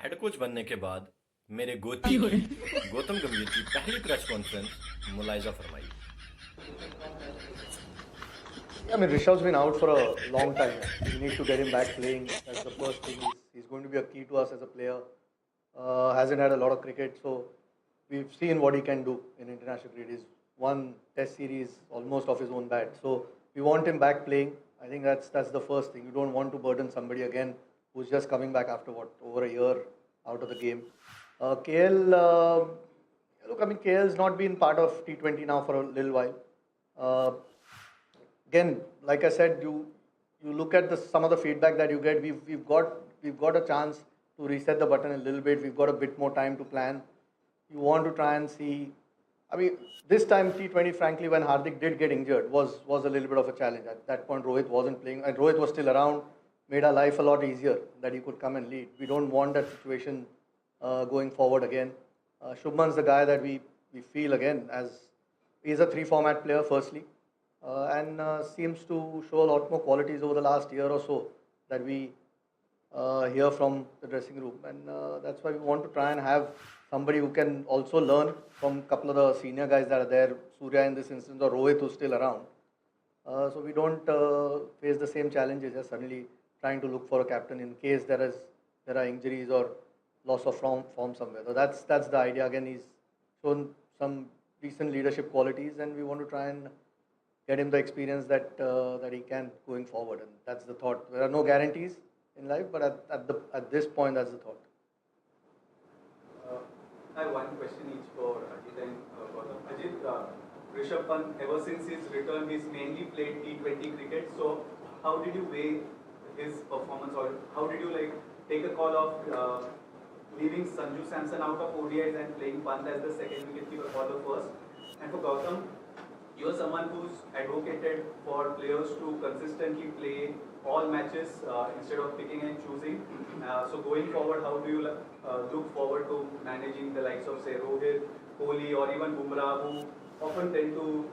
Head coach बनने के बाद मेरे गोती की गौतम गंभीर की पहली प्रेस कॉन्फ्रेंस मुलायजा फरमाई। Yeah, I mean, Rishabh's been out for a long time now. We need to get him back playing. That's the first thing. He's going to be a key to us as a player. Hasn't had a lot of cricket, so we've seen what he can do in international cricket. He's won Test series almost off his own bat. So we want him back playing. I think that's the first thing. You don't want to burden somebody again who's just coming back after what, over a year out of the game. KL, look, I mean, KL's not been part of T20 now for a little while. Uh, Again, like I said, you look at some of the feedback that you get. We've got a chance to reset the button a little bit. We've got a bit more time to plan. You want to try and see. I mean, this time T20, frankly, when Hardik did get injured, was a little bit of a challenge. At that point, Rohit wasn't playing, and Rohit was still around. Made our life a lot easier that he could come and lead. We don't want that situation going forward again. Shubman's the guy that we feel again as he's a three format player. Firstly, and seems to show a lot more qualities over the last year or so that we hear from the dressing room, and that's why we want to try and have somebody who can also learn from a couple of the senior guys that are there, Surya in this instance or Rohit who's still around. So we don't face the same challenges as suddenly trying to look for a captain in case there are injuries or loss of form somewhere. So that's the idea. Again, he's shown some decent leadership qualities, and we want to try and get him the experience that he can going forward. And that's the thought. There are no guarantees in life, but at this point, that's the thought. Uh, I have one question each for Ajit and Gautam. Ajit, Rishabh Pant, ever since his return, he's mainly played T20 cricket. So, how did you weigh his performance, or how did you take a call of leaving Sanju Samson out of ODIs and playing Pant as the second wicketkeeper for the first? And for Gautam, you're someone who's advocated for players to consistently play all matches instead of picking and choosing. So going forward, how do you look forward to managing the likes of say Rohit, Kohli, or even Bumrah, who often tend to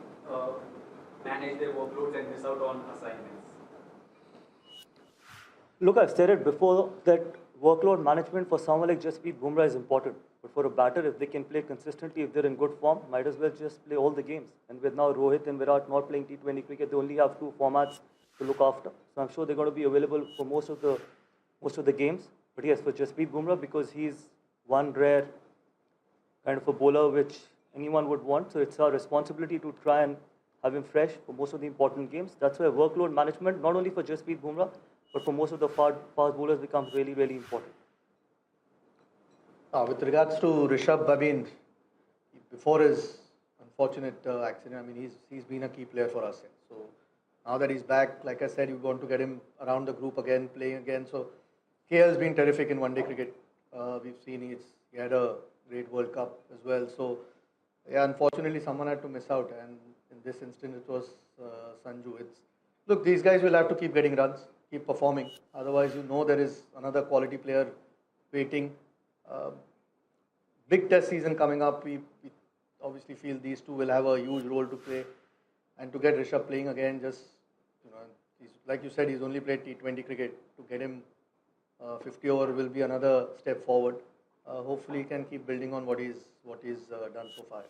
manage their workloads and miss out on assignments? Look, I've said it before that workload management for someone like Jasprit Bumrah is important. But for a batter, if they can play consistently, if they're in good form, might as well just play all the games. And with now Rohit and Virat not playing T20 cricket, they only have two formats to look after. So I'm sure they're going to be available for most of the games. But yes, for Jasprit Bumrah, because he's one rare kind of a bowler which anyone would want. So it's our responsibility to try and have him fresh for most of the important games. That's why workload management, not only for Jasprit Bumrah, but for most of the fast bowlers, becomes really, really important. With regards to Rishabh, I mean, before his unfortunate accident, I mean, he's been a key player for us. So now that he's back, like I said, you want to get him around the group again, playing again. So KL's been terrific in one-day cricket. We've seen he had a great World Cup as well. So yeah, unfortunately, someone had to miss out, and in this instance, it was Sanju. Look, these guys will have to keep getting runs, keep performing. Otherwise, there is another quality player waiting. Big test season coming up. We obviously feel these two will have a huge role to play, and to get Rishabh playing again, just like you said, he's only played T20 cricket. To get him 50 over will be another step forward. Hopefully, he can keep building on what he's done so far.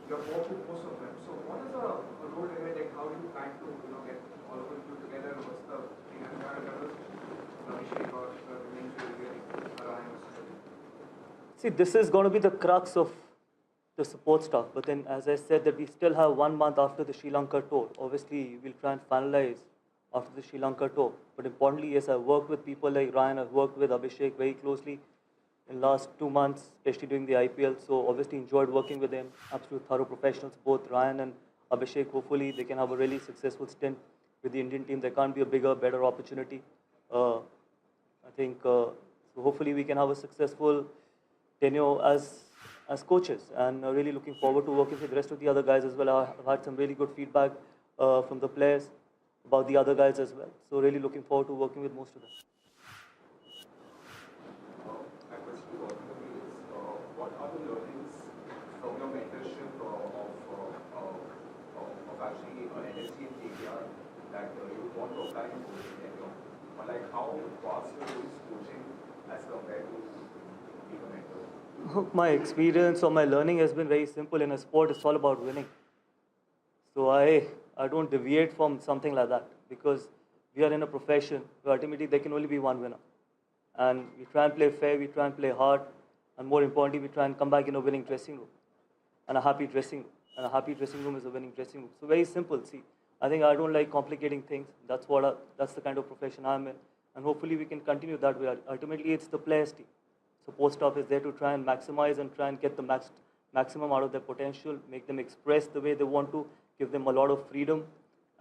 You're both with most of them. So what is the road ahead? Like how do you plan to get all of you together? What's the thing? Have you had a conversation? Abhishek or the names you're hearing? See, this is going to be the crux of the support staff. But then, as I said, that we still have 1 month after the Sri Lanka tour. Obviously, we'll try and finalize after the Sri Lanka tour. But importantly, yes, I've worked with people like Ryan. I've worked with Abhishek very closely in last 2 months, especially during the IPL. So obviously enjoyed working with them. Absolute thorough professionals, both Ryan and Abhishek. Hopefully they can have a really successful stint with the Indian team. There can't be a bigger, better opportunity. I think so hopefully we can have a successful tenure as coaches, and really looking forward to working with the rest of the other guys as well. I've had some really good feedback from the players about the other guys as well. So really looking forward to working with most of them. What are the learnings from your mentorship of Rashi or NSC and KKR that you would want to apply in coaching tenure? Or like how vast is coaching as compared to being a mentor? My experience or my learning has been very simple. In a sport, it's all about winning. So I don't deviate from something like that because we are in a profession where ultimately there can only be one winner. And we try and play fair, we try and play hard, and more importantly, we try and come back in a winning dressing room and a happy dressing room. And a happy dressing room is a winning dressing room. So very simple. See, I think I don't like complicating things. That's the kind of profession I'm in, and hopefully we can continue that way. Ultimately, it's the players' team. Support staff is there to try and maximize and try and get the maximum out of their potential, make them express the way they want to, give them a lot of freedom,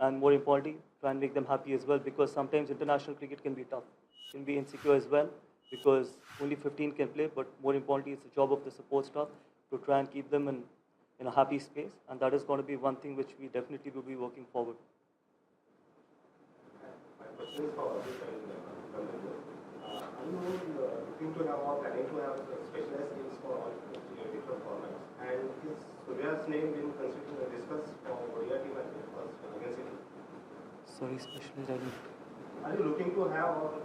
and more importantly, try and make them happy as well, because sometimes international cricket can be tough, can be insecure as well, because only 15 can play, but more importantly, it's the job of the support staff to try and keep them in a happy space, and that is going to be one thing which we definitely will be working forward. My question is for Hardik and Gambhir. Are you looking to have or planning to have specialized teams for all different formats? And is Surya's name being considered and discussed for ODI team as well against India? Sorry, specialist, I didn't. Are you looking to have or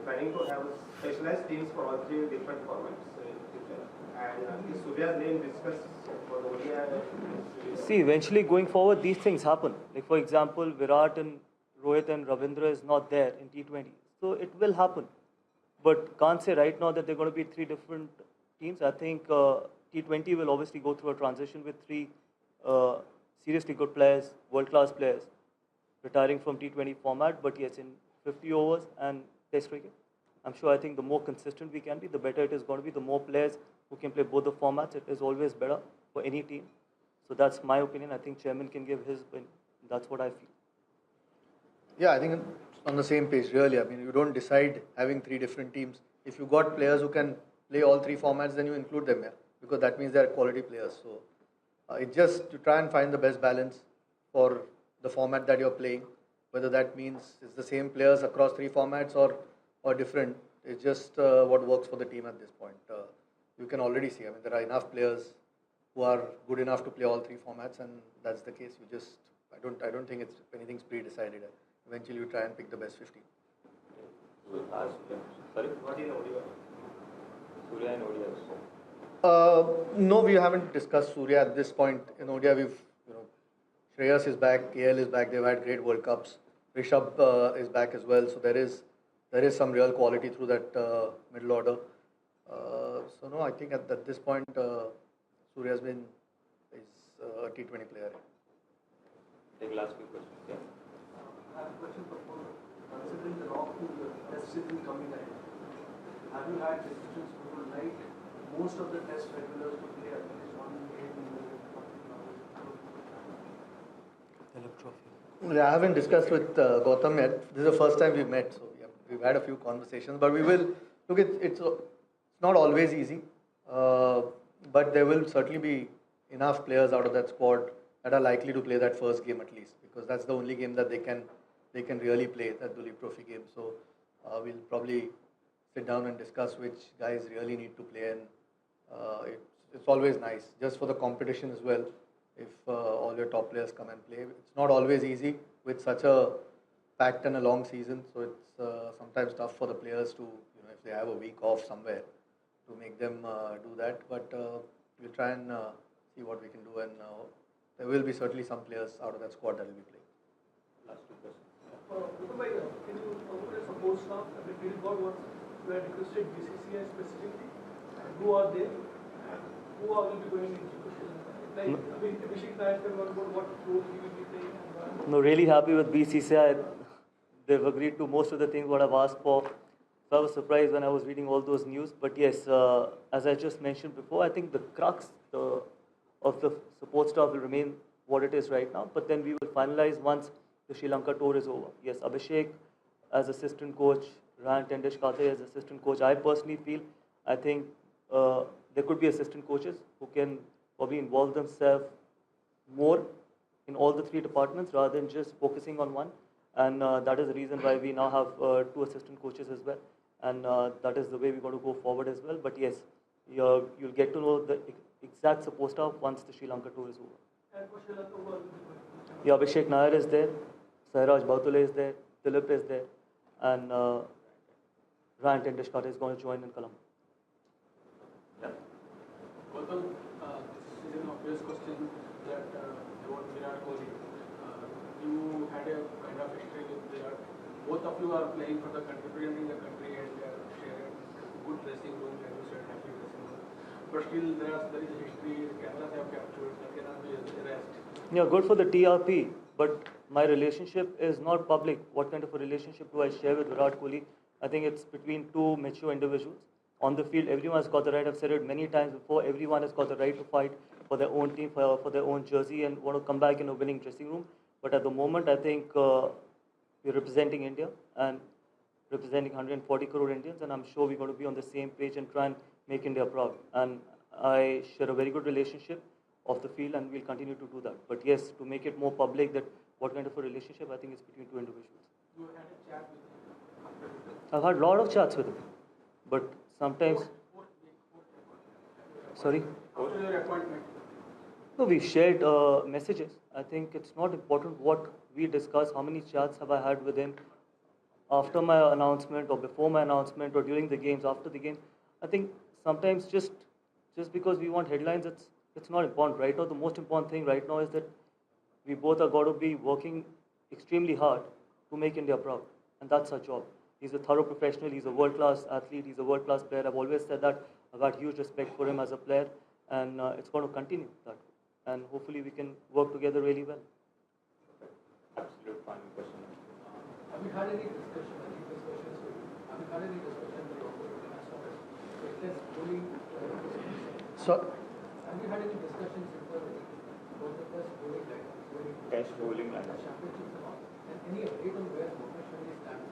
planning to have specialized teams for all three different formats in future? And is Surya's name discussed for the ODI? See, eventually going forward, these things happen. Like for example, Virat and Rohit and Ravindra is not there in T20. So it will happen. But can't say right now that they're going to be three different teams. I think T20 will obviously go through a transition with three seriously good players, world-class players, retiring from T20 format. But yes, in 50 overs and Test cricket, I'm sure I think the more consistent we can be, the better it is going to be. The more players who can play both the formats, it is always better for any team. So that's my opinion. I think Chairman can give his opinion. That's what I feel. Yeah, I think on the same page, really. I mean, you don't decide having three different teams. If you got players who can play all three formats, then you include them here, because that means they're quality players. So it's just to try and find the best balance for the format that you're playing, whether that means it's the same players across three formats or different. It's just what works for the team at this point. You can already see, I mean, there are enough players who are good enough to play all three formats, and that's the case. I don't think it's anything's pre-decided. Eventually, you try and pick the best 15. Sorry? Not in ODI. Surya in ODI. No, we haven't discussed Surya at this point. In ODI, Shreyas is back, KL is back. They've had great World Cups. Rishabh is back as well. So there is some real quality through that middle order. So no, I think at this point, Surya is a T20 player. Take last quick question. Yeah. I have a question for Paul. Considering the rock to the test season coming ahead, have you had decisions who would like most of the test regulars to play at least one game in the I haven't discussed with Gautam yet. This is the first time we've met, so yeah, we've had a few conversations. But we will look. It's not always easy, but there will certainly be enough players out of that squad that are likely to play that first game at least, because that's the only game that they can really play, that Duleep Trophy game. So we'll probably sit down and discuss which guys really need to play, and it's always nice just for the competition as well. If all your top players come and play, it's not always easy with such a packed and a long season. So it's sometimes tough for the players to, if they have a week off somewhere, to make them do that. But we'll try and see what we can do, and there will be certainly some players out of that squad that will be playing. Last two questions. can you put a support staff? I mean, did God once you had requested BCCI specifically? And who are they? And who will be going into Sri Lanka? Like, I mean, Abhishek Nayak can about what role he will be playing. No, really happy with BCCI. They've agreed to most of the things what I've asked for. So I was surprised when I was reading all those news. But yes, as I just mentioned before, I think the crux of the support staff will remain what it is right now. But then we will finalize once the Sri Lanka tour is over. Yes, Abhishek as assistant coach, Ryan Tendeshkate as assistant coach. I personally feel, I think there could be assistant coaches who can probably involve themselves more in all the three departments rather than just focusing on one. And that is the reason why we now have two assistant coaches as well. And that is the way we're going to go forward as well. But yes, you'll get to know the exact support staff once the Sri Lanka tour is over. And for Sri Lanka, who all will be going? Yeah, Abhishek Nair is there, Sairaj Bautule is there, Dilip is there, and Ryan Tendishkar is going to join in Colombo. Gautam, this is an obvious question that about Virat Kohli. You had a kind of history with Virat. Both of you are playing for the country, representing the country, and sharing good dressing room, as you said, happy dressing room. But still, there is a history. Cameras have captured. That cannot be erased. Yeah, good for the TRP, but my relationship is not public. What kind of a relationship do I share with Virat Kohli? I think it's between two mature individuals. On the field, everyone has got the right, I've said it many times before, everyone has got the right to fight for their own team, for their own jersey, and want to come back in a winning dressing room. But at the moment, I think we're representing India and representing 140 crore Indians, and I'm sure we're going to be on the same page and try and make India proud. And I share a very good relationship off the field, and we'll continue to do that. But yes, to make it more public, that what kind of a relationship, I think it's between two individuals. You had a chat with him after the I've had a lot of chats with him, but sometimes, sorry? after your appointment. No, we shared messages. I think it's not important what we discuss, how many chats have I had with him after my announcement or before my announcement or during the games, after the game. I think sometimes just because we want headlines, it's not important. Right now, the most important thing right now is that we both are going to be working extremely hard to make India proud. And that's our job. He's a thorough professional. He's a world-class athlete. He's a world-class player. I've always said that. I've got huge respect for him as a player. And it's going to continue that. And hopefully we can work together really well. Absolute final question. Have you had any discussion, have you had any discussion with your fitness bowling? So, Have you had any discussions internally about the test bowling lineup? Test bowling lineup. Championships and all? And any update on where Mohammad Shami stands?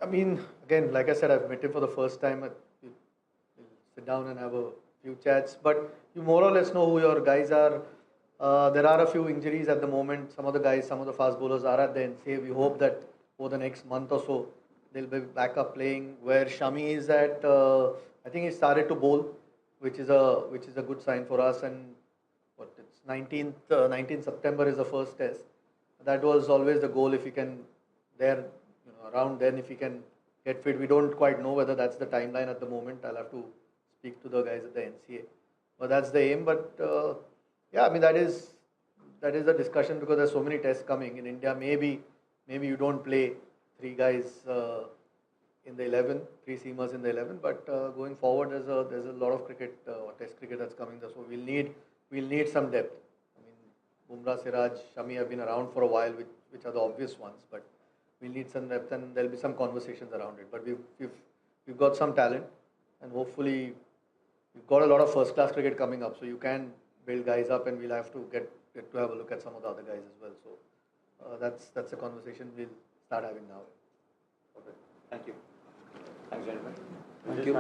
I mean, again, like I said, I've met him for the first time. We'll sit down and have a few chats. But you more or less know who your guys are. There are a few injuries at the moment. Some of the guys, some of the fast bowlers are at the NCA. We hope that over the next month or so, they'll be back up playing. Where Shami is at, I think he started to bowl, which is a good sign for us. And what it's 19th September is the first test. That was always the goal. If he can, around then, if he can get fit. We don't quite know whether that's the timeline at the moment. I'll have to speak to the guys at the NCA. But that's the aim. But yeah, I mean that is a discussion because there's so many tests coming in India. Maybe you don't play three guys in the 11, three seamers in the 11. But going forward, there's a lot of cricket, test cricket that's coming there. So we'll need some depth. I mean, Bumrah, Siraj, Shami have been around for a while, which are the obvious ones. But we'll need some depth, and there'll be some conversations around it. But we've got some talent, and hopefully we've got a lot of first-class cricket coming up. So you can build guys up, and we'll have to get to have a look at some of the other guys as well. So that's a conversation we'll start having now. Okay. Thank you. Thanks, gentlemen. Thank you.